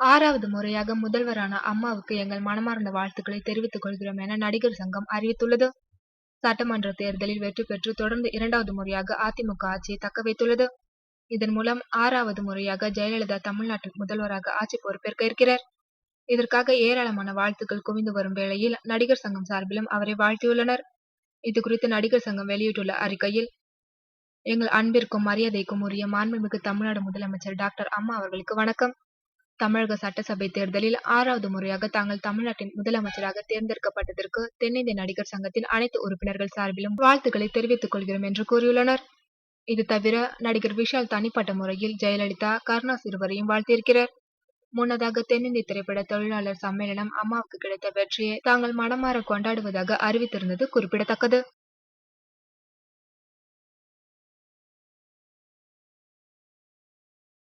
6வது முறையாக முதல்வரான அம்மாவுக்கு எங்கள் மனமார்ந்த வாழ்த்துக்களை தெரிவித்துக் கொள்கிறோம் என நடிகர் சங்கம் அறிவித்துள்ளது. சட்டமன்ற தேர்தலில் வெற்றி பெற்று தொடர்ந்து 2வது முறையாக அதிமுக ஆட்சியை தக்க வைத்துள்ளது. இதன் மூலம் 6வது முறையாக ஜெயலலிதா தமிழ்நாட்டின் முதல்வராக ஆட்சி பொறுப்பேற்க இருக்கிறார். இதற்காக ஏராளமான வாழ்த்துக்கள் குவிந்து வரும் வேளையில் நடிகர் சங்கம் சார்பிலும் அவரை வாழ்த்தியுள்ளனர். இது குறித்து நடிகர் சங்கம் வெளியிட்டுள்ள அறிக்கையில், எங்கள் அன்பிற்கும் மரியாதைக்கும் உரிய மாண்புமிகு தமிழ்நாடு முதலமைச்சர் டாக்டர் அம்மா அவர்களுக்கு வணக்கம். தமிழக சட்டசபை தேர்தலில் 6வது முறையாக தாங்கள் தமிழ்நாட்டின் முதலமைச்சராக தேர்ந்தெடுக்கப்பட்டதற்கு தென்னிந்திய நடிகர் சங்கத்தின் அனைத்து உறுப்பினர்கள் சார்பிலும் வாழ்த்துக்களை தெரிவித்துக் கொள்கிறோம் என்று கூறியுள்ளனர். இது தவிர நடிகர் விஷால் தனிப்பட்ட முறையில் ஜெயலலிதா, கருணாஸ் இருவரையும் வாழ்த்தியிருக்கிறார். முன்னதாக தென்னிந்திய திரைப்பட தொழிலாளர் சம்மேளனம் அம்மாவுக்கு கிடைத்த வெற்றியை தாங்கள் மனமாற கொண்டாடுவதாக அறிவித்திருந்தது குறிப்பிடத்தக்கது.